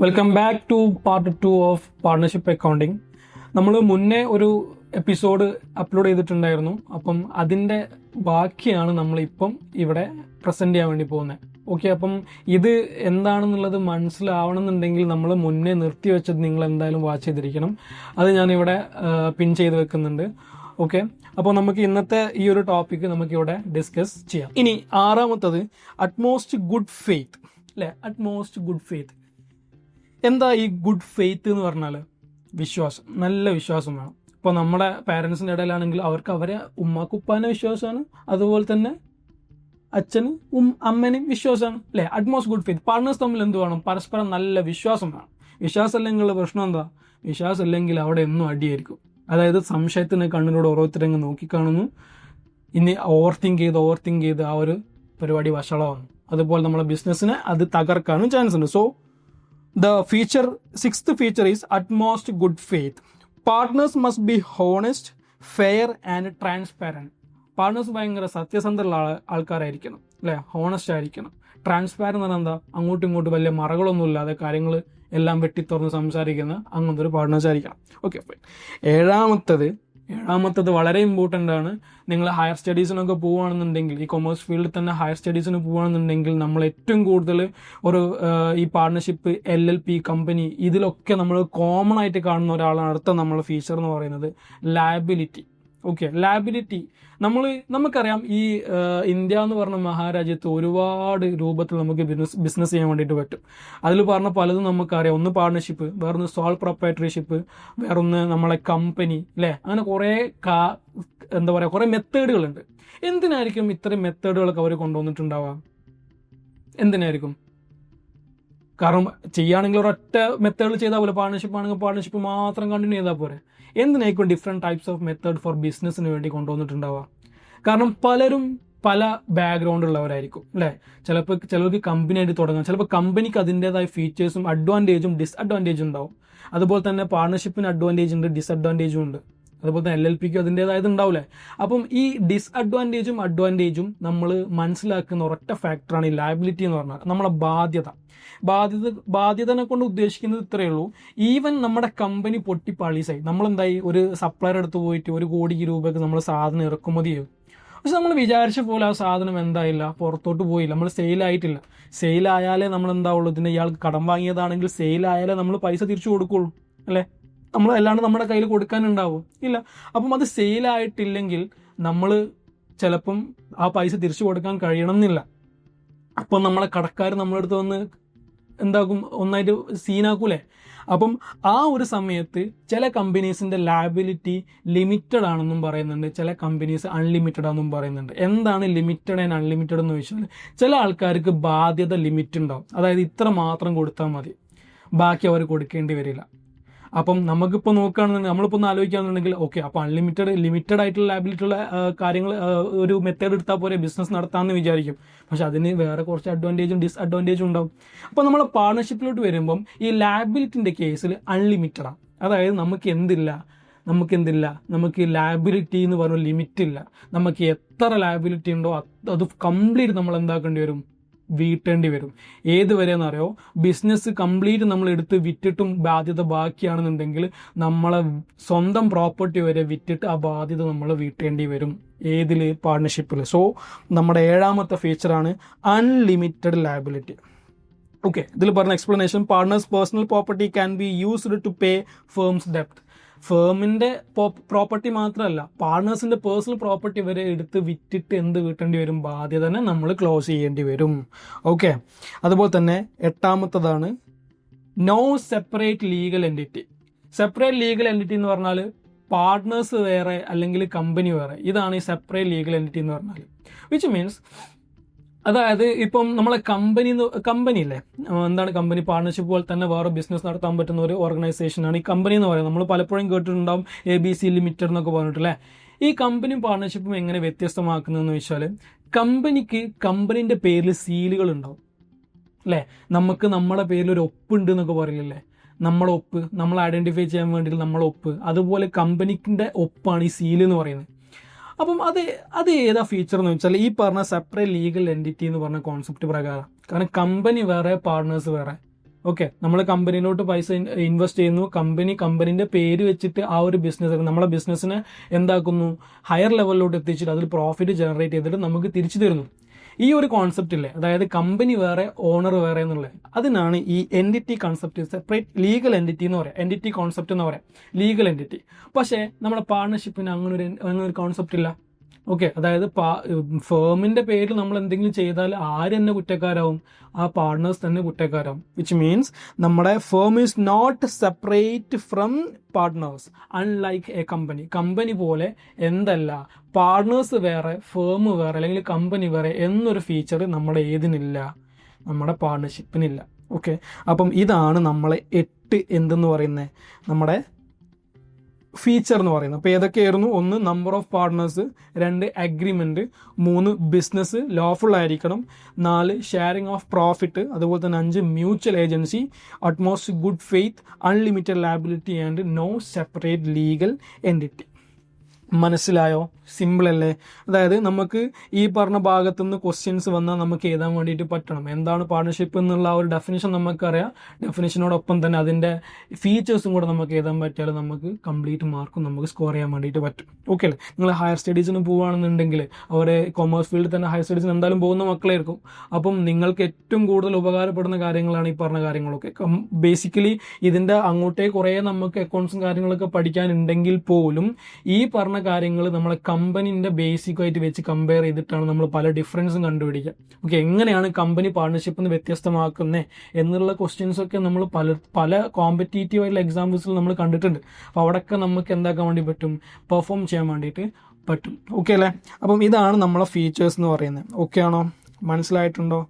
Welcome back to part 2 of partnership accounting. നമ്മൾ മുന്നേ ഒരു എപ്പിസോഡ് അപ്ലോഡ് ചെയ്തിട്ടുണ്ടായിരുന്നു. അപ്പം അതിൻ്റെ ബാക്കിയാണ് നമ്മളിപ്പം ഇവിടെ പ്രസൻറ്റ് ചെയ്യാൻ വേണ്ടി പോകുന്നത്. ഓക്കെ, അപ്പം ഇത് എന്താണെന്നുള്ളത് മനസ്സിലാവണമെന്നുണ്ടെങ്കിൽ നമ്മൾ മുന്നേ നിർത്തി വെച്ചത് നിങ്ങൾ എന്തായാലും വാച്ച് ചെയ്തിരിക്കണം. അത് ഞാനിവിടെ പിൻ ചെയ്ത് വെക്കുന്നുണ്ട്. ഓക്കെ, അപ്പോൾ നമുക്ക് ഇന്നത്തെ ഈ ഒരു ടോപ്പിക്ക് നമുക്കിവിടെ ഡിസ്കസ് ചെയ്യാം. ഇനി ആറാമത്തത് അറ്റ്മോസ്റ്റ് ഗുഡ് ഫെയ്ത്ത്, അല്ലേ? അറ്റ്മോസ്റ്റ് ഗുഡ് ഫെയ്ത്ത് എന്താ ഈ ഗുഡ് ഫെയ്ത്ത് എന്ന് പറഞ്ഞാൽ? വിശ്വാസം, നല്ല വിശ്വാസം വേണം. ഇപ്പോൾ നമ്മുടെ പാരൻസിൻ്റെ ഇടയിലാണെങ്കിൽ അവർക്ക് അവരെ ഉമ്മാക്കുപ്പാനെ വിശ്വാസമാണ്, അതുപോലെ തന്നെ അച്ഛനും അമ്മേനെയും വിശ്വാസമാണ്, അല്ലേ? Utmost good faith. പാർട്ട്നേഴ്സ് തമ്മിൽ എന്ത് വേണം? പരസ്പരം നല്ല വിശ്വാസം വേണം. വിശ്വാസം അല്ലെങ്കിൽ പ്രശ്നം എന്താ? വിശ്വാസം അല്ലെങ്കിൽ അവിടെ എന്നും അടിയായിരിക്കും. അതായത് സംശയത്തിന് കണ്ണിലൂടെ ഓരോരുത്തരെങ്ങ് നോക്കിക്കാണുന്നു. ഇനി ഓവർ തിങ്ക് ചെയ്ത് ആ ഒരു പരിപാടി വഷളാവുന്നു. അതുപോലെ നമ്മളെ ബിസിനസ്സിനെ അത് തകർക്കാനും ചാൻസ് ഉണ്ട്. So the sixth feature is utmost good faith. Partners must be honest, fair and transparent. Partners ഭയങ്കര സത്യസന്ധമുള്ള ആൾക്കാരായിരിക്കണം, അല്ലേ? ഹോണസ്റ്റ് ആയിരിക്കണം. ട്രാൻസ്പാരൻ്റ് എന്ന് പറഞ്ഞാൽ എന്താ? അങ്ങോട്ടും ഇങ്ങോട്ടും വലിയ മറകളൊന്നും ഇല്ലാതെ കാര്യങ്ങൾ എല്ലാം വെട്ടിത്തുറന്ന് സംസാരിക്കുന്ന അങ്ങനത്തെ ഒരു പാർട്ട്നേഴ്സ് ആയിരിക്കണം. ഓക്കെ, ഏഴാമത്തത് വളരെ ഇമ്പോർട്ടൻ്റ് ആണ്. നിങ്ങൾ ഹയർ സ്റ്റഡീസിനൊക്കെ പോവുകയാണെന്നുണ്ടെങ്കിൽ, ഈ കൊമേഴ്സ് ഫീൽഡിൽ തന്നെ ഹയർ സ്റ്റഡീസിന് പോവുകയാണെന്നുണ്ടെങ്കിൽ നമ്മൾ ഏറ്റവും കൂടുതൽ ഒരു ഈ പാർട്ട്ണർഷിപ്പ്, LLP, കമ്പനി, ഇതിലൊക്കെ നമ്മൾ കോമൺ ആയിട്ട് കാണുന്ന ഒരാളാണ് അടുത്ത നമ്മളെ ഫീച്ചർ എന്ന് പറയുന്നത് ലയബിലിറ്റി. ഓക്കെ, ലയബിലിറ്റി നമുക്കറിയാം. ഈ ഇന്ത്യ എന്ന് പറഞ്ഞ മഹാരാജ്യത്ത് ഒരുപാട് രൂപത്തിൽ നമുക്ക് ബിസിനസ് ചെയ്യാൻ വേണ്ടിയിട്ട് പറ്റും. അതിൽ പറഞ്ഞ പലതും നമുക്കറിയാം. ഒന്ന് പാർട്ണർഷിപ്പ്, വേറൊന്ന് സോൾ പ്രൊപ്പറേറ്റർഷിപ്പ്, വേറൊന്ന് നമ്മളെ കമ്പനി, അല്ലേ? അങ്ങനെ കുറേ കുറേ മെത്തേഡുകളുണ്ട്. എന്തിനായിരിക്കും ഇത്രയും മെത്തേഡുകളൊക്കെ അവർ കൊണ്ടുവന്നിട്ടുണ്ടാവുക? എന്തിനായിരിക്കും? കാരണം ചെയ്യുകയാണെങ്കിൽ ഒരൊറ്റ മെത്തേഡിൽ ചെയ്താൽ പോലെ, പാർട്ണർഷിപ്പ് ആണെങ്കിൽ പാർട്ണർഷിപ്പ് മാത്രം കണ്ടിന്യൂ ചെയ്താൽ പോരെ. എന്തിനായിരിക്കും different types of method for ബിസിനസ്സിന് വേണ്ടി കൊണ്ടുവന്നിട്ടുണ്ടാവുക? കാരണം പലരും പല ബാക്ക്ഗ്രൗണ്ട് ഉള്ളവരായിരിക്കും, അല്ലേ? ചിലർക്ക് കമ്പനി ആയിട്ട് തുടങ്ങാം. ചിലപ്പോൾ കമ്പനിക്ക് അതിൻ്റെതായ ഫീച്ചേഴ്സും അഡ്വാൻറ്റേജും ഡിസ്അഡ്വാൻറ്റേജും ഉണ്ടാവും. അതുപോലെ തന്നെ പാർട്ണർഷിപ്പിന് അഡ്വാൻറ്റേജ് ഉണ്ട്, ഡിസ്അഡ്വാൻറ്റേജും ഉണ്ട്. അതുപോലെ തന്നെ LLPക്കും അതിൻ്റെതായത് ഉണ്ടാവില്ലേ? അപ്പം ഈ ഡിസ്അഡ്വാൻറ്റേജും അഡ്വാൻറ്റേജും നമ്മൾ മനസ്സിലാക്കുന്ന ഒരൊറ്റ ഫാക്ടറാണ് ഈ ലയബിലിറ്റി എന്ന് പറഞ്ഞാൽ. നമ്മളെ ബാധ്യതനെ കൊണ്ട് ഉദ്ദേശിക്കുന്നത് ഇത്രയേ ഉള്ളൂ. ഈവൻ നമ്മുടെ കമ്പനി പൊട്ടിപ്പാളീസായി, നമ്മളെന്തായി, ഒരു സപ്ലയർ അടുത്ത് പോയിട്ട് 1 കോടി രൂപയ്ക്ക് നമ്മൾ സാധനം ഇറക്കുമതി ചെയ്യും. പക്ഷെ നമ്മൾ വിചാരിച്ച പോലെ ആ സാധനം എന്തായില്ല, പുറത്തോട്ട് പോയില്ല, നമ്മൾ സെയിലായിട്ടില്ല. സെയിലായാലേ നമ്മൾ എന്താവുള്ളൂ, ഇതിന് ഇയാൾക്ക് കടം വാങ്ങിയതാണെങ്കിൽ സെയിലായാലേ നമ്മൾ പൈസ തിരിച്ചു കൊടുക്കുള്ളൂ, അല്ലേ? നമ്മൾ അല്ലാണ്ട് നമ്മുടെ കയ്യിൽ കൊടുക്കാനുണ്ടാവും ഇല്ല. അപ്പം അത് സെയിലായിട്ടില്ലെങ്കിൽ നമ്മൾ ചിലപ്പം ആ പൈസ തിരിച്ചു കൊടുക്കാൻ കഴിയണം എന്നില്ല. അപ്പം നമ്മളെ കടക്കാർ നമ്മളടുത്ത് വന്ന് എന്താക്കും, ഒന്നായിട്ട് സീനാക്കൂലേ? അപ്പം ആ ഒരു സമയത്ത് ചില കമ്പനീസിൻ്റെ ലയബിലിറ്റി ലിമിറ്റഡ് ആണെന്നും പറയുന്നുണ്ട്, ചില കമ്പനീസ് അൺലിമിറ്റഡ് ആണെന്നും പറയുന്നുണ്ട്. എന്താണ് ലിമിറ്റഡ് ആൻഡ് അൺലിമിറ്റഡ് എന്ന് ചോദിച്ചാൽ, ചില ആൾക്കാർക്ക് ബാധ്യത ലിമിറ്റ് ഉണ്ടാവും. അതായത് ഇത്ര മാത്രം കൊടുത്താൽ മതി, ബാക്കി അവർ കൊടുക്കേണ്ടി വരില്ല. അപ്പം നമുക്കിപ്പോൾ നോക്കുകയാണെന്നുണ്ടെങ്കിൽ, നമ്മളിപ്പോൾ ഒന്ന് ആലോചിക്കുകയാണെന്നുണ്ടെങ്കിൽ, ഓക്കെ, അപ്പോൾ ലിമിറ്റഡ് ആയിട്ടുള്ള ലയബിലിറ്റി ഉള്ള കാര്യങ്ങൾ ഒരു മെത്തേഡ് എടുത്താൽ പോരെ ബിസിനസ് നടത്താമെന്ന് വിചാരിക്കും. പക്ഷെ അതിന് വേറെ കുറച്ച് അഡ്വാൻറ്റേജും ഡിസ്അഡ്വാൻറ്റേജും ഉണ്ടാവും. അപ്പോൾ നമ്മൾ പാർട്ണർഷിപ്പിലോട്ട് വരുമ്പം ഈ ലയബിലിറ്റിൻ്റെ കേസിൽ അൺലിമിറ്റഡാണ്. അതായത് നമുക്ക് ലയബിലിറ്റി എന്ന് പറഞ്ഞ ലിമിറ്റ് ഇല്ല. നമുക്ക് എത്ര ലയബിലിറ്റി ഉണ്ടോ അത് കംപ്ലീറ്റ് നമ്മൾ എന്താക്കേണ്ടി വരും, വീട്ടേണ്ടി വരും. ഏതുവരെയെന്നറിയോ? ബിസിനസ് കംപ്ലീറ്റ് നമ്മൾ എടുത്ത് വിറ്റിട്ടും ബാധ്യത ബാക്കിയാണെന്നുണ്ടെങ്കിൽ നമ്മളെ സ്വന്തം പ്രോപ്പർട്ടി വരെ വിറ്റിട്ട് ആ ബാധ്യത നമ്മൾ വീട്ടേണ്ടി വരും. ഏതിൽ? പാർട്ണർഷിപ്പിൽ. സോ നമ്മുടെ ഏഴാമത്തെ ഫീച്ചറാണ് അൺലിമിറ്റഡ് ലയബിലിറ്റി. ഓക്കെ, ഇതിൽ പറഞ്ഞ explanation: partners personal property can be used to pay firm's ഡെപ്റ്റ്. ഫേമിൻ്റെ പ്രോപ്പർട്ടി മാത്രമല്ല, പാർട്ട്നേഴ്സിൻ്റെ പേഴ്സണൽ പ്രോപ്പർട്ടി വരെ എടുത്ത് വിറ്റിട്ട് എന്ത് വീട്ടേണ്ടി വരും? ബാധ്യത തന്നെ നമ്മൾ ക്ലോസ് ചെയ്യേണ്ടി വരും. ഓക്കെ, അതുപോലെ തന്നെ എട്ടാമത്തതാണ് no separate legal entity. Separate legal entity എന്ന് പറഞ്ഞാൽ പാർട്ട്നേഴ്സ് വേറെ അല്ലെങ്കിൽ കമ്പനി വേറെ. ഇതാണ് ഈ സെപ്പറേറ്റ് ലീഗൽ എൻറ്റിറ്റി എന്ന് പറഞ്ഞാൽ. വിച്ച് മീൻസ്, അതായത് ഇപ്പം നമ്മളെ കമ്പനി ഇല്ലേ, എന്താണ് കമ്പനി? പാർട്ണർഷിപ്പ് പോലെ തന്നെ വേറെ ബിസിനസ് നടത്താൻ പറ്റുന്ന ഒരു ഓർഗനൈസേഷനാണ് ഈ കമ്പനി എന്ന് പറയുന്നത്. നമ്മൾ പലപ്പോഴും കേട്ടിട്ടുണ്ടാവും ABC ലിമിറ്റഡ് എന്നൊക്കെ പറഞ്ഞിട്ടല്ലേ. ഈ കമ്പനിയും പാർട്ണർഷിപ്പും എങ്ങനെ വ്യത്യസ്തമാക്കുന്നതെന്ന് വെച്ചാൽ, കമ്പനീൻ്റെ പേരിൽ സീലുകൾ ഉണ്ടാവും, അല്ലേ? നമുക്ക് നമ്മുടെ പേരിൽ ഒരു ഒപ്പുണ്ട് എന്നൊക്കെ പറയില്ലേ, നമ്മളെ ഒപ്പ്, നമ്മൾ ഐഡൻറ്റിഫൈ ചെയ്യാൻ വേണ്ടിയിട്ട് നമ്മളെ ഒപ്പ്. അതുപോലെ കമ്പനിൻ്റെ ഒപ്പാണ് ഈ സീൽ എന്ന് പറയുന്നത്. അപ്പം അത് ഏതാ ഫീച്ചർ എന്ന് വെച്ചാൽ, ഈ പറഞ്ഞ സെപ്പറേറ്റ് ലീഗൽ എൻറ്റിറ്റി എന്ന് പറഞ്ഞ കോൺസെപ്റ്റ് പ്രകാരം. കാരണം കമ്പനി വേറെ, പാർട്ട്നേഴ്സ് വേറെ. ഓക്കെ, നമ്മൾ കമ്പനിയിലോട്ട് പൈസ ഇൻവെസ്റ്റ് ചെയ്യുന്നു, കമ്പനിന്റെ പേര് വെച്ചിട്ട് ആ ഒരു ബിസിനസ് നമ്മളെ ബിസിനസ്സിനെ എന്താക്കുന്നു, ഹയർ ലെവലിലോട്ട് എത്തിച്ചിട്ട് അതിൽ പ്രോഫിറ്റ് ജനറേറ്റ് ചെയ്തിട്ട് നമുക്ക് തിരിച്ചു തരുന്നു. ഈ ഒരു കോൺസെപ്റ്റ് ഇല്ലേ, അതായത് കമ്പനി വേറെ ഓണർ വേറെ എന്നുള്ളത്, അതിനാണ് ഈ entity concept, separate legal entity എന്ന് പറയാം, എൻറ്റിറ്റി കോൺസെപ്റ്റ് എന്ന് പറയാം, ലീഗൽ എൻറ്റിറ്റി. പക്ഷേ നമ്മുടെ പാർട്ണർഷിപ്പിന് അങ്ങനെ ഒരു കോൺസെപ്റ്റ് ഇല്ല. ഓക്കെ, അതായത് ഫേമിന്റെ പേരിൽ നമ്മൾ എന്തെങ്കിലും ചെയ്താൽ ആര് തന്നെ കുറ്റക്കാരാവും? ആ പാർട്ട്നേഴ്സ് തന്നെ കുറ്റക്കാരാവും. വിച്ച് മീൻസ് നമ്മുടെ firm is not separate from partners, unlike a company പോലെ എന്തല്ല, പാർട്ട്നേഴ്സ് വേറെ ഫേം വേറെ അല്ലെങ്കിൽ കമ്പനി വേറെ എന്നൊരു ഫീച്ചർ നമ്മുടെ ഏതിനില്ല, നമ്മുടെ പാർട്ണർഷിപ്പിനില്ല. ഓക്കെ, അപ്പം ഇതാണ് നമ്മളെ 8 എന്തെന്ന് പറയുന്നത് നമ്മുടെ ഫീച്ചർ എന്ന് പറയുന്നത്. അപ്പോൾ ഏതൊക്കെയായിരുന്നു? 1 number of partners, 2 agreement, 3 business lawful ആയിരിക്കണം, 4 ഷെയറിംഗ് ഓഫ് പ്രോഫിറ്റ്, അതുപോലെ തന്നെ 5 mutual agency, utmost good faith, unlimited liability and no separate legal entity. മനസ്സിലായോ? സിമ്പിൾ അല്ലേ? അതായത് നമുക്ക് ഈ പറഞ്ഞ ഭാഗത്തു നിന്ന് ക്വസ്റ്റ്യൻസ് വന്നാൽ നമുക്ക് എഴുതാൻ വേണ്ടിയിട്ട് പറ്റണം. എന്താണ് പാർട്ണർഷിപ്പ് എന്നുള്ള ആ ഒരു ഡെഫിനിഷൻ നമുക്കറിയാം. ഡെഫിനിഷനോടൊപ്പം തന്നെ അതിൻ്റെ ഫീച്ചേഴ്സും കൂടെ നമുക്ക് എഴുതാൻ പറ്റിയാൽ നമുക്ക് കംപ്ലീറ്റ് മാർക്കും നമുക്ക് സ്കോർ ചെയ്യാൻ വേണ്ടിയിട്ട് പറ്റും. ഓക്കെ അല്ലേ? നിങ്ങൾ ഹയർ സ്റ്റഡീസിന് പോവുകയാണെന്നുണ്ടെങ്കിൽ അവരെ കൊമേഴ്സ് ഫീൽഡിൽ തന്നെ ഹയർ സ്റ്റഡീസിന് എന്തായാലും പോകുന്ന മക്കളായിരിക്കും. അപ്പം നിങ്ങൾക്ക് ഏറ്റവും കൂടുതൽ ഉപകാരപ്പെടുന്ന കാര്യങ്ങളാണ് ഈ പറഞ്ഞ കാര്യങ്ങളൊക്കെ. ബേസിക്കലി ഇതിൻ്റെ അങ്ങോട്ടേ കുറേ നമുക്ക് അക്കൗണ്ട്സും കാര്യങ്ങളൊക്കെ പഠിക്കാനുണ്ടെങ്കിൽ പോലും ഈ പറഞ്ഞ കാര്യങ്ങൾ നമ്മളെ കമ്പനിന്റെ ബേസിക്കായിട്ട് വെച്ച് കമ്പയർ ചെയ്തിട്ടാണ് നമ്മൾ പല ഡിഫറൻസും കണ്ടുപിടിക്കുക. ഓക്കെ, എങ്ങനെയാണ് കമ്പനി പാർട്ണർഷിപ്പ് എന്ന് വ്യത്യസ്തമാക്കുന്നത് എന്നുള്ള ക്വസ്റ്റ്യൻസ് ഒക്കെ നമ്മൾ പല കോമ്പറ്റീറ്റീവ് ആയിട്ടുള്ള എക്സാമ്പിൾസിൽ നമ്മൾ കണ്ടിട്ടുണ്ട്. അപ്പോൾ അവിടെയൊക്കെ നമുക്ക് എന്താക്കാൻ വേണ്ടി പറ്റും? പെർഫോം ചെയ്യാൻ വേണ്ടിയിട്ട് പറ്റും. ഓക്കെ അല്ലേ? അപ്പം ഇതാണ് നമ്മളെ ഫീച്ചേഴ്സ് എന്ന് പറയുന്നത്. ഓക്കെ ആണോ? മനസ്സിലായിട്ടുണ്ടോ?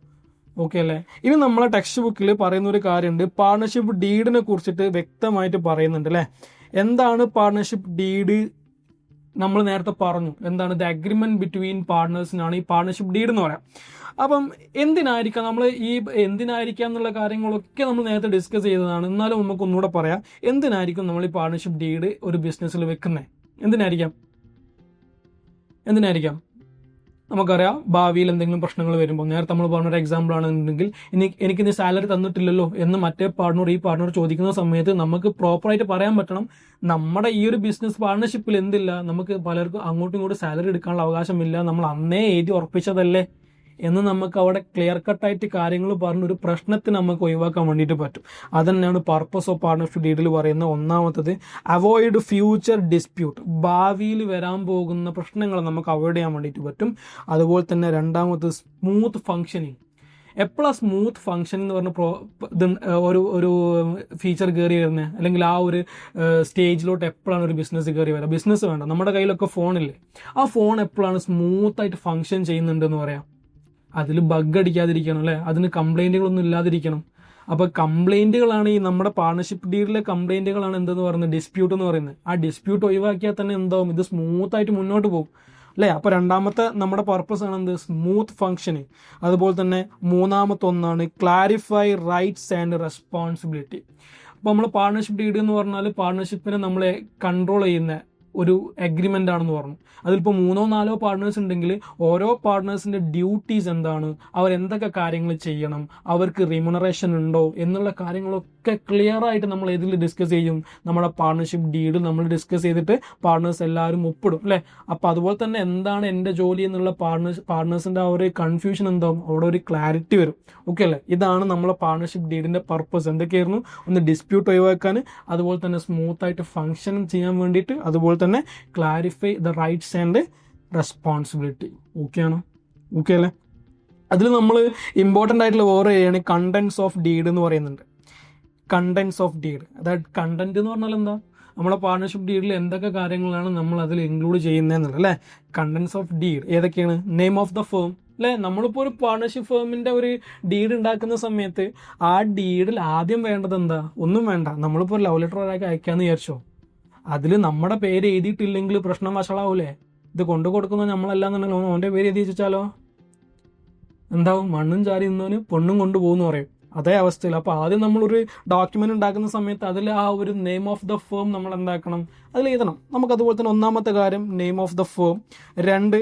ഓക്കെ അല്ലേ? ഇനി നമ്മളെ ടെക്സ്റ്റ് ബുക്കിൽ പറയുന്ന ഒരു കാര്യമുണ്ട്, പാർട്ണർഷിപ്പ് ഡീഡിനെ കുറിച്ചിട്ട് വ്യക്തമായിട്ട് പറയുന്നുണ്ട് അല്ലേ. എന്താണ് പാർട്ണർഷിപ്പ് ഡീഡ്? നമ്മൾ നേരത്തെ പറഞ്ഞു എന്താണ്, ദ അഗ്രിമെന്റ് ബിറ്റ്വീൻ പാർട്ട്നേഴ്സിനാണ് ഈ പാർട്ണർഷിപ്പ് ഡീഡ് എന്ന് പറയാം. അപ്പം എന്തിനായിരിക്കാം നമ്മൾ ഈ എന്തിനായിരിക്കാം എന്നുള്ള കാര്യങ്ങളൊക്കെ നമ്മൾ നേരത്തെ ഡിസ്കസ് ചെയ്തതാണ്. എന്നാലും നമുക്ക് ഒന്നുകൂടെ പറയാം, എന്തിനായിരിക്കും നമ്മൾ ഈ പാർട്ണർഷിപ്പ് ഡീഡ് ഒരു ബിസിനസ്സിൽ വെക്കുന്നത്? എന്തിനായിരിക്കാം? നമുക്കറിയാം ഭാവിയിൽ എന്തെങ്കിലും പ്രശ്നങ്ങൾ വരുമ്പോൾ, നേരത്തെ നമ്മൾ പറഞ്ഞൊരു എക്സാമ്പിൾ ആണെന്നുണ്ടെങ്കിൽ എനിക്കിന്ന് സാലറി തന്നിട്ടില്ലല്ലോ എന്ന് മറ്റേ പാർട്ണർ ഈ പാർട്ണർ ചോദിക്കുന്ന സമയത്ത് നമുക്ക് പ്രോപ്പറായിട്ട് പറയാൻ പറ്റണം, നമ്മുടെ ഈ ഒരു ബിസിനസ് പാർട്ണർഷിപ്പിൽ എന്തില്ല, നമുക്ക് പലർക്കും അങ്ങോട്ടും ഇങ്ങോട്ടും സാലറി എടുക്കാനുള്ള അവകാശമില്ല, നമ്മൾ അന്നേ എഴുതി ഉറപ്പിച്ചതല്ലേ എന്ന് നമുക്ക് അവിടെ ക്ലിയർ കട്ടായിട്ട് കാര്യങ്ങൾ പറഞ്ഞൊരു പ്രശ്നത്തിന് നമുക്ക് ഒഴിവാക്കാൻ വേണ്ടിയിട്ട് പറ്റും. അതന്നെയാണ് പർപ്പസ് ഓഫ് പാർട്ണർഷിപ്പ് ഡീഡിൽ പറയുന്ന ഒന്നാമത്തത്, അവോയ്ഡ് ഫ്യൂച്ചർ ഡിസ്പ്യൂട്ട്, ഭാവിയിൽ വരാൻ പോകുന്ന പ്രശ്നങ്ങൾ നമുക്ക് അവോയ്ഡ് ചെയ്യാൻ വേണ്ടിയിട്ട് പറ്റും. അതുപോലെ തന്നെ രണ്ടാമത് സ്മൂത്ത് ഫങ്ഷനിങ്. എപ്പോഴാണ് സ്മൂത്ത് ഫങ്ഷൻ എന്ന് പറഞ്ഞ ഒരു ഫീച്ചർ കയറി വരുന്നത്, അല്ലെങ്കിൽ ആ ഒരു സ്റ്റേജിലോട്ട് എപ്പോഴാണ് ഒരു ബിസിനസ് കയറി വരിക? ബിസിനസ് വേണ്ട, നമ്മുടെ കയ്യിലൊക്കെ ഫോണില്ലേ, ആ ഫോൺ എപ്പോഴാണ് സ്മൂത്തായിട്ട് ഫങ്ഷൻ ചെയ്യുന്നുണ്ടെന്ന് പറയാം? അതിൽ ബഗ് അടിക്കാതിരിക്കണം അല്ലേ, അതിന് കംപ്ലൈൻറ്റുകളൊന്നും ഇല്ലാതിരിക്കണം. അപ്പോൾ കംപ്ലൈൻറ്റുകളാണ് ഈ നമ്മുടെ പാർട്ണർഷിപ്പ് ഡീലിലെ കംപ്ലൈൻറ്റുകളാണ് എന്തെന്ന് പറയുന്നത്, ഡിസ്പ്യൂട്ട് എന്ന് പറയുന്നത്. ആ ഡിസ്പ്യൂട്ട് ഒഴിവാക്കിയാൽ തന്നെ എന്താവും, ഇത് സ്മൂത്തായിട്ട് മുന്നോട്ട് പോകും അല്ലേ. അപ്പോൾ രണ്ടാമത്തെ നമ്മുടെ പർപ്പസ് ആണ് എന്ത്, സ്മൂത്ത് ഫങ്ഷനിങ്. അതുപോലെ തന്നെ മൂന്നാമത്തെ ഒന്നാണ് ക്ലാരിഫൈ റൈറ്റ്സ് ആൻഡ് റെസ്പോൺസിബിലിറ്റി. അപ്പോൾ നമ്മൾ പാർട്ണർഷിപ്പ് ഡീഡ് എന്ന് പറഞ്ഞാൽ പാർട്ണർഷിപ്പിനെ നമ്മളെ കൺട്രോൾ ചെയ്യുന്ന ഒരു അഗ്രിമെൻ്റ് ആണെന്ന് പറഞ്ഞു. അതിലിപ്പോൾ 3-4 പാർട്ട്നേഴ്സ് ഉണ്ടെങ്കിൽ ഓരോ പാർട്ട്നേഴ്സിൻ്റെ ഡ്യൂട്ടീസ് എന്താണ്, അവരെന്തൊക്കെ കാര്യങ്ങൾ ചെയ്യണം, അവർക്ക് റിമ്യൂണറേഷൻ ഉണ്ടോ എന്നുള്ള കാര്യങ്ങളൊക്കെ ക്ലിയർ ആയിട്ട് നമ്മൾ ഇതിൽ ഡിസ്കസ് ചെയ്യും. നമ്മുടെ പാർട്ണർഷിപ്പ് ഡീഡ് നമ്മൾ ഡിസ്കസ് ചെയ്തിട്ട് പാർട്ട്നേഴ്സ് എല്ലാവരും ഒപ്പിടും അല്ലേ. അപ്പോൾ അതുപോലെ തന്നെ എന്താണ് എൻ്റെ ജോലി എന്നുള്ള പാർട്ട്നേഴ്സിൻ്റെ ആ ഒരു കൺഫ്യൂഷൻ എന്താവും, അവിടെ ഒരു ക്ലാരിറ്റി വരും. ഓക്കെ അല്ലേ? ഇതാണ് നമ്മളെ പാർട്ണർഷിപ്പ് ഡീഡിൻ്റെ പർപ്പസ്. എന്തൊക്കെയായിരുന്നു? ഒന്ന് ഡിസ്പ്യൂട്ട് ഒഴിവാക്കാൻ, അതുപോലെ തന്നെ സ്മൂത്തായിട്ട് ഫങ്ഷൻ ചെയ്യാൻ വേണ്ടിയിട്ട്, അതുപോലെ തന്നെ clarify the rights and responsibility. Okay ആണോ? ഓക്കെ അല്ലേ? അതിൽ നമ്മൾ ഇമ്പോർട്ടൻ്റ് ആയിട്ടുള്ള വേറെ ആണ് കണ്ടൻസ് ഓഫ് ഡീഡ് എന്ന് പറയുന്നുണ്ട്. കണ്ടൻസ് ഓഫ് ഡീഡ്, അതായത് കണ്ടന്റ് എന്ന് പറഞ്ഞാൽ എന്താ, നമ്മളെ പാർട്ണർഷിപ്പ് ഡീഡിൽ എന്തൊക്കെ കാര്യങ്ങളാണ് നമ്മൾ അതിൽ ഇൻക്ലൂഡ് ചെയ്യുന്നതെന്നുള്ളത് അല്ലേ. കണ്ടൻസ് ഓഫ് ഡീഡ് ഏതൊക്കെയാണ്? നെയിം ഓഫ് ദ ഫേം അല്ലേ. നമ്മളിപ്പോൾ ഒരു പാർട്ണർഷിപ്പ് ഫേമിൻ്റെ ഒരു ഡീഡ് ഉണ്ടാക്കുന്ന സമയത്ത് ആ ഡീഡിൽ ആദ്യം വേണ്ടത് എന്താ? ഒന്നും വേണ്ട, നമ്മളിപ്പോൾ ലവ് ലെറ്റർ ഒരാൾക്ക് അയക്കാമെന്ന് വിചാരിച്ചോ, അതിൽ നമ്മുടെ പേര് എഴുതിയിട്ടില്ലെങ്കിൽ പ്രശ്നം വഷളാവൂലേ? ഇത് കൊണ്ടു കൊടുക്കുന്നത് നമ്മളല്ലാന്നുണ്ടെങ്കിൽ അവൻ്റെ പേര് എഴുതി വെച്ചാലോ എന്താവും? മണ്ണും ചാരി നിന്നവന് പൊണ്ണും കൊണ്ടുപോകുന്നു പറയും. അതേ അവസ്ഥയിൽ അപ്പോൾ ആദ്യം നമ്മളൊരു ഡോക്യുമെന്റ് ഉണ്ടാക്കുന്ന സമയത്ത് അതിൽ ആ ഒരു നെയിം ഓഫ് ദ ഫേം നമ്മൾ എന്താക്കണം, അതിൽ എഴുതണം. നമുക്കതുപോലെ തന്നെ ഒന്നാമത്തെ കാര്യം name of the firm. 2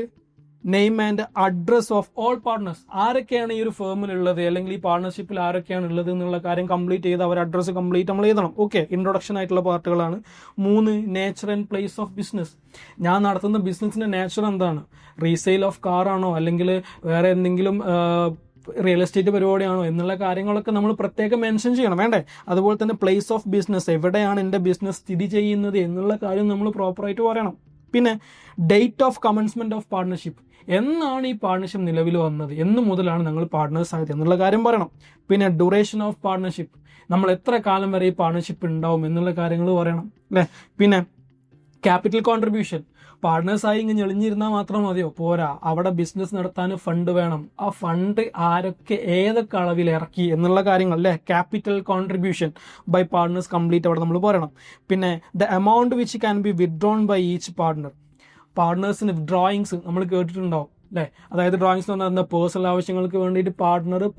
name and address of all partners. ആരൊക്കെയാണ് ഈ ഒരു ഫേമിലുള്ളത് അല്ലെങ്കിൽ ഈ പാർട്ണർഷിപ്പിൽ ആരൊക്കെയാണ് ഉള്ളത് എന്നുള്ള കാര്യം കംപ്ലീറ്റ് ചെയ്ത് അവർ അഡ്രസ്സ് കംപ്ലീറ്റ് നമ്മൾ എഴുതണം. ഓക്കെ, ഇൻട്രൊഡക്ഷൻ ആയിട്ടുള്ള പാർട്ടുകളാണ്. 3, nature and place of business. ഞാൻ നടത്തുന്ന ബിസിനസിന്റെ നേച്ചർ എന്താണ്? റീസെയിൽ ഓഫ് കാർ ആണോ, അല്ലെങ്കിൽ വേറെ എന്തെങ്കിലും റിയൽ എസ്റ്റേറ്റ് പരിപാടിയാണോ എന്നുള്ള കാര്യങ്ങളൊക്കെ നമ്മൾ പ്രത്യേകം മെൻഷൻ ചെയ്യണം, വേണ്ടേ? അതുപോലെ തന്നെ പ്ലേസ് ഓഫ് ബിസിനസ്, എവിടെയാണ് എൻ്റെ ബിസിനസ് സ്ഥിതി ചെയ്യുന്നത് എന്നുള്ള കാര്യം നമ്മൾ പ്രോപ്പറായിട്ട് പറയണം. പിന്നെ date of commencement of partnership, എന്നാണ് ഈ പാർട്ണർഷിപ്പ് നിലവിൽ വന്നത്, എന്ന് മുതലാണ് ഞങ്ങൾ പാർട്ട്നേഴ്സ് ആയത് എന്നുള്ള കാര്യം പറയണം. പിന്നെ ഡ്യൂറേഷൻ ഓഫ് പാർട്ണർഷിപ്പ്, നമ്മൾ എത്ര കാലം വരെ ഈ പാർട്ണർഷിപ്പ് ഉണ്ടാവും എന്നുള്ള കാര്യങ്ങൾ പറയണം, അല്ലേ? പിന്നെ ക്യാപിറ്റൽ കോൺട്രിബ്യൂഷൻ, പാർട്ട്നേഴ്സായി ഇങ്ങനെ ഞെളിഞ്ഞിരുന്നാൽ മാത്രം മതിയോ? പോരാ, അവിടെ ബിസിനസ് നടത്താൻ ഫണ്ട് വേണം. ആ ഫണ്ട് ആരൊക്കെ ഏതൊക്കെ അളവിൽ ഇറക്കി എന്നുള്ള കാര്യങ്ങൾ, അല്ലേ? Capital contribution by partners complete അവിടെ നമ്മൾ പറയണം. പിന്നെ the amount which can be withdrawn by each partner. പാർട്ട്നേഴ്സിന് ഡ്രോയിങ്സ് നമ്മൾ കേട്ടിട്ടുണ്ടാവും, അല്ലേ? അതായത് ഡ്രോയിങ്സ് എന്ന് പറഞ്ഞാൽ പേഴ്സണൽ ആവശ്യങ്ങൾക്ക് വേണ്ടിയിട്ട്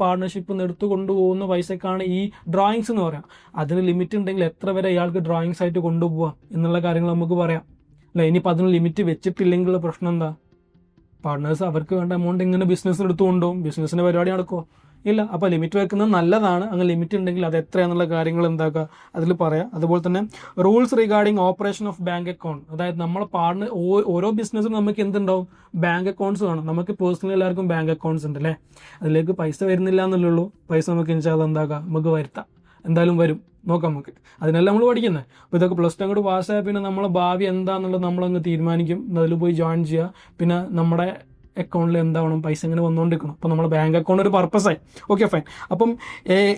പാർട്ട്ണർഷിപ്പ് എടുത്തു കൊണ്ടുപോകുന്ന പൈസക്കാണ് ഈ ഡ്രോയിങ്സ് എന്ന് പറയാം. അതിന് ലിമിറ്റ് ഉണ്ടെങ്കിൽ എത്ര വരെ ഇയാൾക്ക് ഡ്രോയിങ്സ് ആയിട്ട് കൊണ്ടുപോകാം എന്നുള്ള കാര്യങ്ങൾ നമുക്ക് പറയാം, അല്ലേ? ഇനിയിപ്പോൾ അതിന് ലിമിറ്റ് വെച്ചിട്ടില്ലെങ്കിലുള്ള പ്രശ്നം എന്താ? പാർട്ട്നേഴ്സ് അവർക്ക് വേണ്ട എമൗണ്ട് ഇങ്ങനെ ബിസിനസ് എടുത്തുകൊണ്ടും ബിസിനസിന്റെ പരിപാടി നടക്കുമോ? ഇല്ല. അപ്പോൾ ലിമിറ്റ് വെക്കുന്നത് നല്ലതാണ്. അങ്ങനെ ലിമിറ്റ് ഉണ്ടെങ്കിൽ അത് എത്രയാണെന്നുള്ള കാര്യങ്ങൾ എന്താക്കുക അതിൽ പറയാം. അതുപോലെ തന്നെ rules regarding operation of bank account, അതായത് നമ്മളെ പാർട്ണർ ഓരോ ബിസിനസ്സിനും നമുക്ക് എന്തുണ്ടാവും? ബാങ്ക് അക്കൗണ്ട്സ് വേണം. നമുക്ക് പേഴ്സണലി എല്ലാവർക്കും ബാങ്ക് അക്കൗണ്ട്സ് ഉണ്ട്, അല്ലേ? അതിലേക്ക് പൈസ വരുന്നില്ല എന്നല്ലേ ഉള്ളൂ. പൈസ നമുക്ക് ഇൻഷാല്ലാ എന്താക്കാം, നമുക്ക് വരുത്താം. എന്തായാലും വരും, നോക്കാം നമുക്ക്. അതിനെല്ലാം നമ്മൾ പഠിക്കുന്നത്. അപ്പോൾ ഇതൊക്കെ പ്ലസ് ടു അങ്ങോട്ട് പാസ്സായ പിന്നെ നമ്മളെ ഭാവി എന്താണെന്നുള്ളത് നമ്മളങ്ങ് തീരുമാനിക്കും. അതിൽ പോയി ജോയിൻ ചെയ്യുക. പിന്നെ നമ്മുടെ അക്കൗണ്ടിൽ എന്താവണം, പൈസ ഇങ്ങനെ വന്നുകൊണ്ടിരിക്കണം. അപ്പോൾ നമ്മുടെ ബാങ്ക് അക്കൗണ്ട് ഒരു പർപ്പസായി. Okay, fine. അപ്പം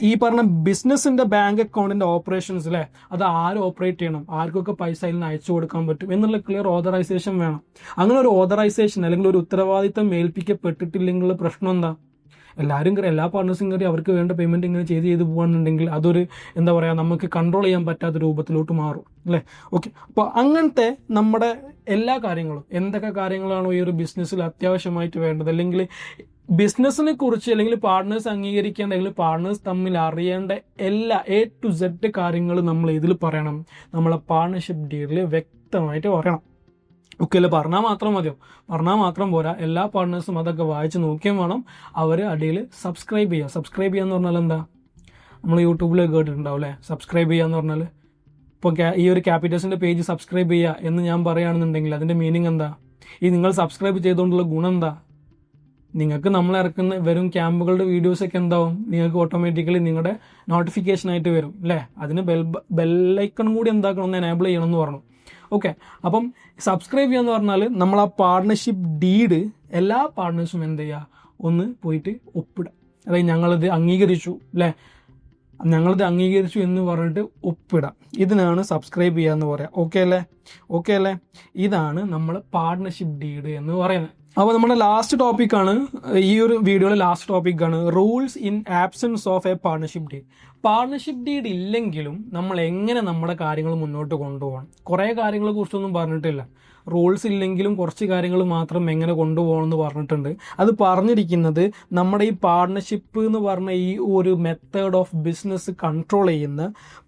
ഈ പറഞ്ഞ ബിസിനസിന്റെ ബാങ്ക് അക്കൗണ്ടിന്റെ ഓപ്പറേഷൻസ്, അല്ലേ, അത് ആര് ഓപ്പറേറ്റ് ചെയ്യണം, ആർക്കൊക്കെ പൈസ അതിൽ നിന്ന് അയച്ചു കൊടുക്കാൻ പറ്റും എന്നുള്ള ക്ലിയർ ഓതറൈസേഷൻ വേണം. അങ്ങനെ ഒരു ഓതറൈസേഷൻ അല്ലെങ്കിൽ ഒരു ഉത്തരവാദിത്തം ഏൽപ്പിക്കപ്പെട്ടിട്ടില്ലെങ്കിൽ പ്രശ്നം എന്താ? എല്ലാ പാർട്ട്നേഴ്സും കയറി അവർക്ക് വേണ്ട പേയ്മെന്റ് ഇങ്ങനെ ചെയ്ത് പോകുകയാണെന്നുണ്ടെങ്കിൽ അതൊരു എന്താ പറയുക, നമുക്ക് കൺട്രോൾ ചെയ്യാൻ പറ്റാത്ത രൂപത്തിലോട്ട് മാറും, അല്ലേ? ഓക്കെ, അപ്പോൾ അങ്ങനത്തെ നമ്മുടെ എല്ലാ കാര്യങ്ങളും, എന്തൊക്കെ കാര്യങ്ങളാണോ ഈ ഒരു ബിസിനസ്സിൽ അത്യാവശ്യമായിട്ട് വേണ്ടത്, അല്ലെങ്കിൽ ബിസിനസ്സിനെ കുറിച്ച് അല്ലെങ്കിൽ പാർട്ട്നേഴ്സ് അംഗീകരിക്കേണ്ട അല്ലെങ്കിൽ പാർട്ട്നേഴ്സ് തമ്മിൽ അറിയേണ്ട എല്ലാ A to Z കാര്യങ്ങൾ നമ്മൾ ഇതിൽ പറയണം. നമ്മളെ പാർട്ണർഷിപ്പ് ഡീലിൽ വ്യക്തമായിട്ട് പറയണം. ഓക്കെ അല്ലേ? പറഞ്ഞാൽ മാത്രം മതിയോ? പറഞ്ഞാൽ മാത്രം പോരാ. എല്ലാ പാർട്ട്നേഴ്സും അതൊക്കെ വായിച്ച് നോക്കിയും വേണം. അവർ അടിയിൽ സബ്സ്ക്രൈബ് ചെയ്യുക. സബ്സ്ക്രൈബ് ചെയ്യുക എന്ന് പറഞ്ഞാൽ എന്താ? നമ്മൾ യൂട്യൂബിൽ കേട്ടിട്ടുണ്ടാവും, അല്ലേ? സബ്സ്ക്രൈബ് ചെയ്യുക എന്ന് പറഞ്ഞാൽ ഇപ്പോൾ ഈ ഒരു ക്യാപിറ്റൽസിൻ്റെ പേജ് സബ്സ്ക്രൈബ് ചെയ്യുക എന്ന് ഞാൻ പറയുകയാണെന്നുണ്ടെങ്കിൽ അതിൻ്റെ മീനിങ് എന്താ? ഈ നിങ്ങൾ സബ്സ്ക്രൈബ് ചെയ്തുകൊണ്ടുള്ള ഗുണം എന്താ? നിങ്ങൾക്ക് നമ്മൾ ഇറക്കുന്ന വെറും ക്യാമ്പുകളുടെ വീഡിയോസൊക്കെ എന്താവും? നിങ്ങൾക്ക് ഓട്ടോമാറ്റിക്കലി നിങ്ങളുടെ നോട്ടിഫിക്കേഷൻ ആയിട്ട് വരും, അല്ലേ? അതിന് ബെല്ലൈക്കൺ കൂടി എന്താക്കണം, ഒന്ന് എനേബിൾ ചെയ്യണം എന്ന് പറഞ്ഞു. ഓക്കെ, അപ്പം സബ്സ്ക്രൈബ് ചെയ്യാന്ന് പറഞ്ഞാൽ നമ്മൾ ആ പാർട്ണർഷിപ്പ് ഡീഡ് എല്ലാ പാർട്ട്നേഴ്സും എന്ത് ചെയ്യുക, ഒന്ന് പോയിട്ട് ഒപ്പിടുക. അതായത് ഞങ്ങളിത് അംഗീകരിച്ചു, അല്ലേ, ഞങ്ങളിത് അംഗീകരിച്ചു എന്ന് പറഞ്ഞിട്ട് ഒപ്പിടാം. ഇതിനാണ് സബ്സ്ക്രൈബ് ചെയ്യുക എന്ന് പറയാം. ഓക്കെ അല്ലേ? ഇതാണ് നമ്മൾ പാർട്ണർഷിപ്പ് ഡീഡ് എന്ന് പറയുന്നത്. അപ്പോൾ നമ്മുടെ ലാസ്റ്റ് ടോപ്പിക്കാണ്, ഈ ഒരു വീഡിയോയിലെ ലാസ്റ്റ് ടോപ്പിക്കാണ് rules in absence of A partnership deed. Partnership deed ഇല്ലെങ്കിലും നമ്മൾ എങ്ങനെ നമ്മുടെ കാര്യങ്ങൾ മുന്നോട്ട് കൊണ്ടുപോകണം. കുറേ കാര്യങ്ങളെ കുറിച്ചൊന്നും പറഞ്ഞിട്ടില്ല. റൂൾസ് ഇല്ലെങ്കിലും കുറച്ച് കാര്യങ്ങൾ മാത്രം എങ്ങനെ കൊണ്ടുപോകണം എന്ന് പറഞ്ഞിട്ടുണ്ട്. അത് പറഞ്ഞിരിക്കുന്നത് നമ്മുടെ ഈ പാർട്ണർഷിപ്പ് എന്ന് പറഞ്ഞ ഈ ഒരു മെത്തേഡ് ഓഫ് ബിസിനസ് കൺട്രോൾ ചെയ്യുന്ന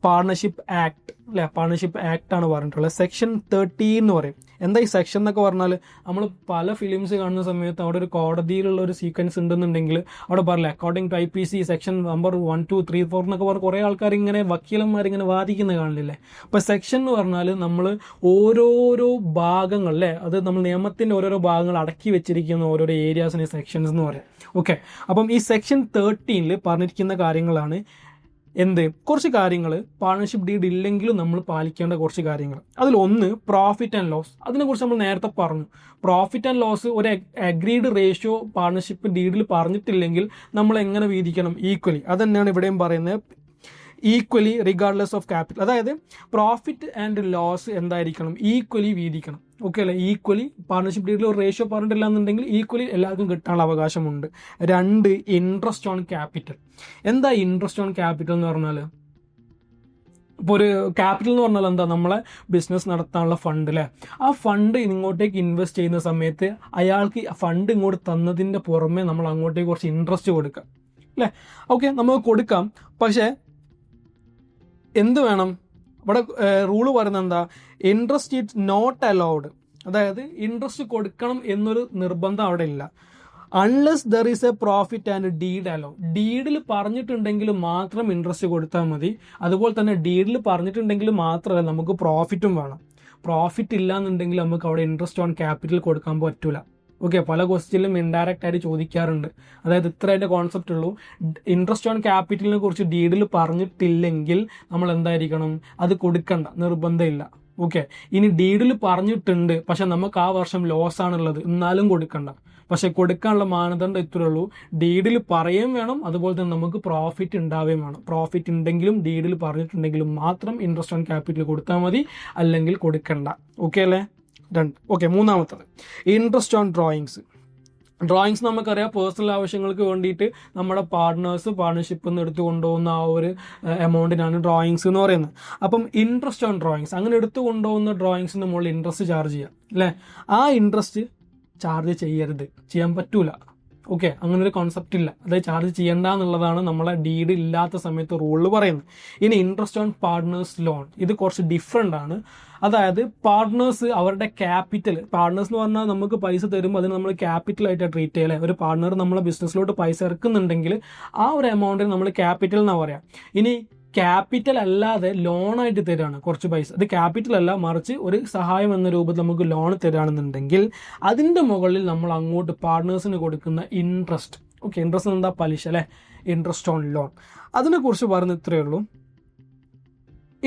പാർട്ണർഷിപ്പ് ആക്ട്, അല്ലെ, പാർട്ണർഷിപ്പ് ആക്ട് ആണ് പറഞ്ഞിട്ടുള്ളത്. സെക്ഷൻ 13 എന്ന് പറയും. എന്താ ഈ സെക്ഷൻ എന്നൊക്കെ പറഞ്ഞാൽ, നമ്മൾ പല ഫിലിംസ് കാണുന്ന സമയത്ത് അവിടെ ഒരു കോടതിയിലുള്ള ഒരു സീക്വൻസ് ഉണ്ടെന്നുണ്ടെങ്കിൽ അവിടെ പറയില്ല according to IPC section number 1, 2, 3, 4 എന്നൊക്കെ പറഞ്ഞ് കുറേ ആൾക്കാർ ഇങ്ങനെ വക്കീലന്മാരിങ്ങനെ വാദിക്കുന്നത് കാണില്ലേ. അപ്പോൾ സെക്ഷൻ എന്ന് പറഞ്ഞാൽ നമ്മൾ ഓരോരോ ഭാഗങ്ങൾ, അല്ലേ, അത് നമ്മൾ നിയമത്തിൻ്റെ ഓരോരോ ഭാഗങ്ങൾ അടക്കി വെച്ചിരിക്കുന്ന ഓരോരോ ഏരിയാസിനെ സെക്ഷൻസ് എന്ന് പറയാം. ഓക്കെ, അപ്പം ഈ സെക്ഷൻ 13 പറഞ്ഞിരിക്കുന്ന കാര്യങ്ങളാണ് എന്ത്, കുറച്ച് കാര്യങ്ങൾ പാർട്ണർഷിപ്പ് ഡീഡ് ഇല്ലെങ്കിലും നമ്മൾ പാലിക്കേണ്ട കുറച്ച് കാര്യങ്ങൾ. അതിലൊന്ന് പ്രോഫിറ്റ് ആൻഡ് ലോസ്. അതിനെക്കുറിച്ച് നമ്മൾ നേരത്തെ പറഞ്ഞു. പ്രോഫിറ്റ് ആൻഡ് ലോസ് ഒരു അഗ്രീഡ് റേഷ്യോ പാർട്ണർഷിപ്പ് ഡീഡിൽ പറഞ്ഞിട്ടില്ലെങ്കിൽ നമ്മൾ എങ്ങനെ വീതിക്കണം? ഈക്വലി. അത് തന്നെയാണ് ഇവിടെയും പറയുന്നത്, ഈക്വലി റിഗാർഡ്ലെസ് ഓഫ് ക്യാപിറ്റൽ. അതായത് പ്രോഫിറ്റ് ആൻഡ് ലോസ് എന്തായിരിക്കണം? ഈക്വലി വീതിക്കണം. ഓക്കെ അല്ലേ? ഈക്വലി പാർട്ണർഷിപ്പ് ഡീഡിൽ ഒരു റേഷ്യോ പറഞ്ഞിട്ടില്ല എന്നുണ്ടെങ്കിൽ ഈക്വലി എല്ലാവർക്കും കിട്ടാനുള്ള അവകാശമുണ്ട്. 2, ഇൻട്രസ്റ്റ് ഓൺ ക്യാപിറ്റൽ. എന്താ ഇൻട്രസ്റ്റ് ഓൺ ക്യാപിറ്റൽ എന്ന് പറഞ്ഞാൽ? ഇപ്പോൾ ഒരു ക്യാപിറ്റൽ എന്ന് പറഞ്ഞാൽ എന്താ? നമ്മളെ ബിസിനസ് നടത്താനുള്ള ഫണ്ട്, അല്ലേ? ആ ഫണ്ട് ഇങ്ങോട്ടേക്ക് ഇൻവെസ്റ്റ് ചെയ്യുന്ന സമയത്ത് അയാൾക്ക് ഫണ്ട് ഇങ്ങോട്ട് തന്നതിൻ്റെ പുറമെ നമ്മൾ അങ്ങോട്ടേക്ക് കുറച്ച് ഇൻട്രസ്റ്റ് കൊടുക്കാം, അല്ലേ? ഓക്കെ, നമുക്ക് കൊടുക്കാം. പക്ഷേ എന്ത് വേണം? ഇവിടെ റൂള് പറയുന്നത് എന്താ? Interest is not allowed. അതായത് ഇൻട്രസ്റ്റ് കൊടുക്കണം എന്നൊരു നിർബന്ധം അവിടെ ഇല്ല. Unless there is a profit and deed allow. ഡീഡിൽ പറഞ്ഞിട്ടുണ്ടെങ്കിൽ മാത്രം ഇൻട്രസ്റ്റ് കൊടുത്താൽ മതി. അതുപോലെ തന്നെ ഡീഡിൽ പറഞ്ഞിട്ടുണ്ടെങ്കിൽ മാത്രമല്ല, നമുക്ക് പ്രോഫിറ്റും വേണം. പ്രോഫിറ്റ് ഇല്ല എന്നുണ്ടെങ്കിൽ നമുക്ക് അവിടെ ഇൻട്രസ്റ്റ് ഓൺ ക്യാപിറ്റൽ കൊടുക്കാൻ പറ്റൂല. ഓക്കെ, പല ക്വസ്റ്റ്യനിലും ഇൻഡയറക്റ്റ് ആയിട്ട് ചോദിക്കാറുണ്ട്. അതായത് ഇത്ര അതിൻ്റെ കോൺസെപ്റ്റ് ഉള്ളൂ. ഇൻട്രസ്റ്റ് ഓൺ ക്യാപിറ്റലിനെ കുറിച്ച് ഡീഡിൽ പറഞ്ഞിട്ടില്ലെങ്കിൽ നമ്മൾ എന്തായിരിക്കണം, അത് കൊടുക്കണ്ട, നിർബന്ധമില്ല. ഓക്കെ, ഇനി ഡീഡിൽ പറഞ്ഞിട്ടുണ്ട് പക്ഷെ നമുക്ക് ആ വർഷം ലോസ് ആണുള്ളത്, എന്നാലും കൊടുക്കണ്ട. പക്ഷെ കൊടുക്കാനുള്ള മാനദണ്ഡം ഇത്രേ ഉള്ളൂ, ഡീഡിൽ പറയുകയും വേണം, അതുപോലെ തന്നെ നമുക്ക് പ്രോഫിറ്റ് ഉണ്ടാവുകയും വേണം. പ്രോഫിറ്റ് ഉണ്ടെങ്കിലും ഡീഡിൽ പറഞ്ഞിട്ടുണ്ടെങ്കിലും മാത്രം ഇൻട്രസ്റ്റ് ഓൺ ക്യാപിറ്റൽ കൊടുത്താൽ മതി, അല്ലെങ്കിൽ കൊടുക്കണ്ട. ഓക്കെ അല്ലേ? 2. ഓക്കെ, മൂന്നാമത്തത് ഇൻട്രസ്റ്റ് ഓൺ ഡ്രോയിങ്സ്. ഡ്രോയിങ്സ് നമുക്കറിയാം, പേഴ്സണൽ ആവശ്യങ്ങൾക്ക് വേണ്ടിയിട്ട് നമ്മുടെ പാർട്ട്ണർഷിപ്പിൽ നിന്ന് എടുത്തു കൊണ്ടുപോകുന്ന ആ ഒരു എമൗണ്ടിനാണ് ഡ്രോയിങ്സ് എന്ന് പറയുന്നത്. അപ്പം ഇൻട്രസ്റ്റ് ഓൺ ഡ്രോയിങ്സ്, അങ്ങനെ എടുത്തു കൊണ്ടുപോകുന്ന ഡ്രോയിങ്സിന് മുകളിൽ ഇൻട്രസ്റ്റ് ചാർജ് ചെയ്യാം അല്ലേ? ആ ഇൻട്രസ്റ്റ് ചാർജ് ചെയ്യരുത്, ചെയ്യാൻ പറ്റൂല. ഓക്കെ, അങ്ങനെ ഒരു കോൺസെപ്റ്റ് ഇല്ല. അതായത് ചാർജ് ചെയ്യണ്ട എന്നുള്ളതാണ് നമ്മളെ ഡീഡ് ഇല്ലാത്ത സമയത്ത് റൂളിൽ പറയുന്നത്. ഇനി ഇൻട്രസ്റ്റ് ഓൺ പാർട്ട്നേഴ്സ് ലോൺ, ഇത് കുറച്ച് ഡിഫറെൻ്റ് ആണ്. അതായത് പാർട്ട്നേഴ്സ് അവരുടെ ക്യാപിറ്റൽ, പാർട്ട്നേഴ്സ് എന്ന് പറഞ്ഞാൽ നമുക്ക് പൈസ തരുമ്പോൾ അതിന് നമ്മൾ ക്യാപിറ്റലായിട്ട് ട്രീറ്റ് ചെയ്യല്ലേ. ഒരു പാർട്ട്ണർ നമ്മളെ ബിസിനസ്സിലോട്ട് പൈസ ഇറക്കുന്നുണ്ടെങ്കിൽ ആ ഒരു എമൗണ്ടിന് നമ്മൾ ക്യാപിറ്റൽ എന്നാണ് പറയാം. ഇനി ക്യാപിറ്റൽ അല്ലാതെ ലോണായിട്ട് തരാണ് കുറച്ച് പൈസ, അത് ക്യാപിറ്റൽ അല്ല, മറിച്ച് ഒരു സഹായം എന്ന രൂപത്തിൽ നമുക്ക് ലോൺ തരാണെന്നുണ്ടെങ്കിൽ അതിൻ്റെ മുകളിൽ നമ്മൾ അങ്ങോട്ട് പാർട്ട്നേഴ്സിന് കൊടുക്കുന്ന ഇൻട്രസ്റ്റ്. ഓക്കെ, ഇൻട്രസ്റ്റ് എന്താ? പലിശ അല്ലേ? ഇൻട്രസ്റ്റ് ഓൺ ലോൺ, അതിനെക്കുറിച്ച് പറഞ്ഞ ഇത്രയേ ഉള്ളൂ.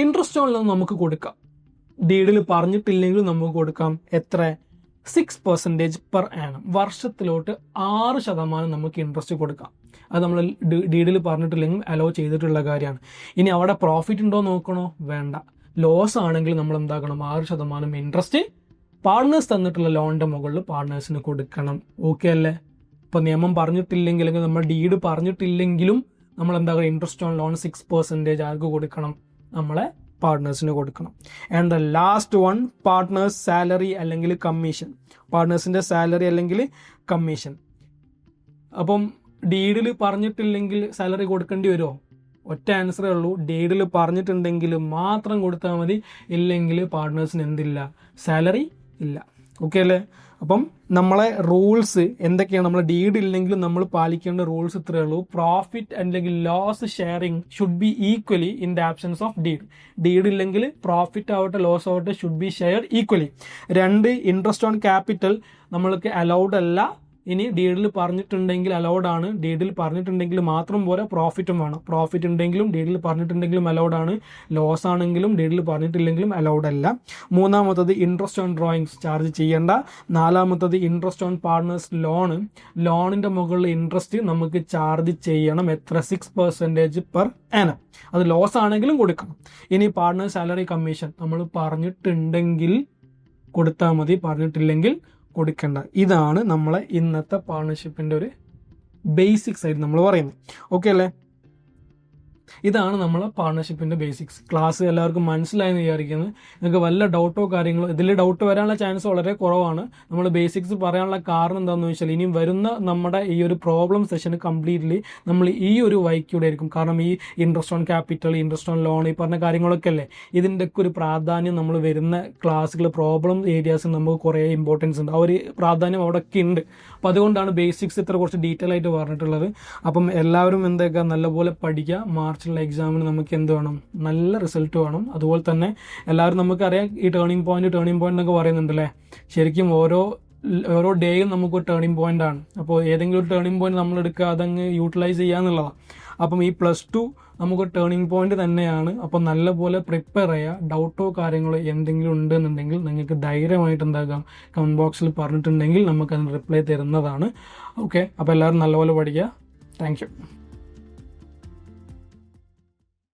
ഇൻട്രസ്റ്റ് ഓൺ ലോൺ നമുക്ക് കൊടുക്കാം, ഡീഡിൽ പറഞ്ഞിട്ടില്ലെങ്കിൽ നമുക്ക് കൊടുക്കാം. എത്ര? 6% പെർ ആനം, വർഷത്തിലോട്ട് 6% നമുക്ക് ഇൻട്രസ്റ്റ് കൊടുക്കാം. അത് നമ്മൾ ഡീഡിൽ പറഞ്ഞിട്ടില്ലെങ്കിൽ അലോ ചെയ്തിട്ടുള്ള കാര്യമാണ്. ഇനി അവിടെ പ്രോഫിറ്റ് ഉണ്ടോ നോക്കണോ? വേണ്ട. ലോസ് ആണെങ്കിൽ നമ്മൾ എന്താക്കണം? 6% ഇൻട്രസ്റ്റ് പാർട്ട്നേഴ്സ് തന്നിട്ടുള്ള ലോണിൻ്റെ മുകളിൽ പാർട്ട്നേഴ്സിന് കൊടുക്കണം. ഓക്കെ അല്ലേ? ഇപ്പം നിയമം പറഞ്ഞിട്ടില്ലെങ്കിൽ, അല്ലെങ്കിൽ നമ്മൾ ഡീഡ് പറഞ്ഞിട്ടില്ലെങ്കിലും നമ്മൾ എന്താക്കണം? ഇൻട്രസ്റ്റ് ഓൺ ലോൺ 6% ആർക്ക് കൊടുക്കണം? നമ്മളെ പാർട്ട്നേഴ്സിന് കൊടുക്കണം. And the last one, partners salary അല്ലെങ്കിൽ കമ്മീഷൻ. പാർട്ട്നേഴ്സിൻ്റെ സാലറി അല്ലെങ്കിൽ കമ്മീഷൻ. അപ്പം ഡീഡിൽ പറഞ്ഞിട്ടില്ലെങ്കിൽ സാലറി കൊടുക്കേണ്ടി വരുമോ? ഒറ്റ ആൻസറേ ഉള്ളൂ, ഡീഡിൽ പറഞ്ഞിട്ടുണ്ടെങ്കിൽ മാത്രം കൊടുത്താൽ മതി, ഇല്ലെങ്കിൽ പാർട്ട്നേഴ്സിന് എന്തില്ല? സാലറി ഇല്ല. ഓക്കെ അല്ലേ? അപ്പം നമ്മളെ റൂൾസ് എന്തൊക്കെയാണ്? നമ്മൾ ഡീഡ് ഇല്ലെങ്കിലും നമ്മൾ പാലിക്കേണ്ട റൂൾസ് ഇത്രയേ ഉള്ളൂ. പ്രോഫിറ്റ് അല്ലെങ്കിൽ loss sharing should be equally in the absence of deed. Deed ഇല്ലെങ്കിൽ പ്രോഫിറ്റ് ആവട്ടെ ലോസ് ആവട്ടെ should be shared equally. 2, interest on capital നമ്മൾക്ക് അലൗഡ് അല്ല. ഇനി ഡീഡിൽ പറഞ്ഞിട്ടുണ്ടെങ്കിൽ അലൗഡ് ആണ്, ഡീഡിൽ പറഞ്ഞിട്ടുണ്ടെങ്കിൽ മാത്രം പോരാ, പ്രോഫിറ്റും വേണം. പ്രോഫിറ്റ് ഉണ്ടെങ്കിലും ഡീഡിൽ പറഞ്ഞിട്ടുണ്ടെങ്കിലും അലൗഡ് ആണ്, ലോസ് ആണെങ്കിലും ഡീഡിൽ പറഞ്ഞിട്ടില്ലെങ്കിലും അലൗഡ് അല്ല. 3ാമത്തത് ഇൻട്രസ്റ്റ് ഓൺ ഡ്രോയിങ്സ്, ചാർജ് ചെയ്യേണ്ട. 4ാമത്തത് ഇൻട്രസ്റ്റ് ഓൺ പാർട്ട്നേഴ്സ് ലോൺ, ലോണിൻ്റെ മുകളിൽ ഇൻട്രസ്റ്റ് നമുക്ക് ചാർജ് ചെയ്യണം. എത്ര? 6% പെർ ആനം. അത് ലോസ് ആണെങ്കിലും കൊടുക്കണം. ഇനി പാർട്ട്നേഴ്സ് സാലറി കമ്മീഷൻ നമ്മൾ പറഞ്ഞിട്ടുണ്ടെങ്കിൽ കൊടുത്താൽ മതി, പറഞ്ഞിട്ടില്ലെങ്കിൽ കൊടുക്കേണ്ട. ഇതാണ് നമ്മളെ ഇന്നത്തെ പാർട്ണർഷിപ്പിൻ്റെ ഒരു ബേസിക്സ് ആയിട്ട് നമ്മൾ പറയുന്നത്. ഓക്കെ അല്ലേ? ഇതാണ് നമ്മളെ പാർട്ണർഷിപ്പിൻ്റെ ബേസിക്സ്. ക്ലാസ് എല്ലാവർക്കും മനസ്സിലായെന്ന് വിചാരിക്കുന്നത്. നിങ്ങൾക്ക് വല്ല ഡൗട്ടോ കാര്യങ്ങളോ, ഇതിൽ ഡൗട്ട് വരാനുള്ള ചാൻസ് വളരെ കുറവാണ്. നമ്മൾ ബേസിക്സ് പറയാനുള്ള കാരണം എന്താണെന്ന് വെച്ചാൽ ഇനിയും വരുന്ന നമ്മുടെ ഈ ഒരു പ്രോബ്ലം സെഷൻ കംപ്ലീറ്റ്ലി നമ്മൾ ഈ ഒരു വൈക്കൂടെ ആയിരിക്കും. കാരണം ഈ interest on capital, interest on loan, ഈ പറഞ്ഞ കാര്യങ്ങളൊക്കെ അല്ലേ, ഇതിൻ്റെയൊക്കെ ഒരു പ്രാധാന്യം നമ്മൾ വരുന്ന ക്ലാസ്സുകൾ പ്രോബ്ലം ഏരിയാസിന് നമുക്ക് കുറേ ഇമ്പോർട്ടൻസ് ഉണ്ട്. ആ ഒരു പ്രാധാന്യം അവിടെയൊക്കെ ഉണ്ട്. അപ്പോൾ അതുകൊണ്ടാണ് ബേസിക്സ് ഇത്ര കുറച്ച് ഡീറ്റെയിൽ ആയിട്ട് പറഞ്ഞിട്ടുള്ളത്. അപ്പം എല്ലാവരും എന്തൊക്കെ നല്ലപോലെ പഠിക്കുക. മാർച്ചിലുള്ള എക്സാമിന് നമുക്ക് എന്ത് വേണം? നല്ല റിസൾട്ട് വേണം. അതുപോലെ തന്നെ എല്ലാവരും നമുക്കറിയാം ഈ ടേണിംഗ് പോയിന്റ് എന്നൊക്കെ പറയുന്നുണ്ടല്ലേ. ശരിക്കും ഓരോ ഡേയും നമുക്കൊരു ടേണിംഗ് പോയിന്റ് ആണ്. അപ്പോൾ ഏതെങ്കിലും ഒരു ടേണിംഗ് പോയിന്റ് നമ്മൾ എടുക്കുക, അതങ്ങ് യൂട്ടിലൈസ് ചെയ്യുക എന്നുള്ളതാണ്. അപ്പം ഈ +2 നമുക്കൊരു ടേണിംഗ് പോയിന്റ് തന്നെയാണ്. അപ്പം നല്ലപോലെ പ്രിപ്പയർ ചെയ്യുക. ഡൗട്ടോ കാര്യങ്ങളോ എന്തെങ്കിലും ഉണ്ടെന്നുണ്ടെങ്കിൽ നിങ്ങൾക്ക് ധൈര്യമായിട്ട് എന്താക്കാം, കമൻറ്റ് ബോക്സിൽ പറഞ്ഞിട്ടുണ്ടെങ്കിൽ നമുക്കതിന് റിപ്ലൈ തരുന്നതാണ്. ഓക്കെ, അപ്പോൾ എല്ലാവരും നല്ലപോലെ പഠിക്കുക. Thank you.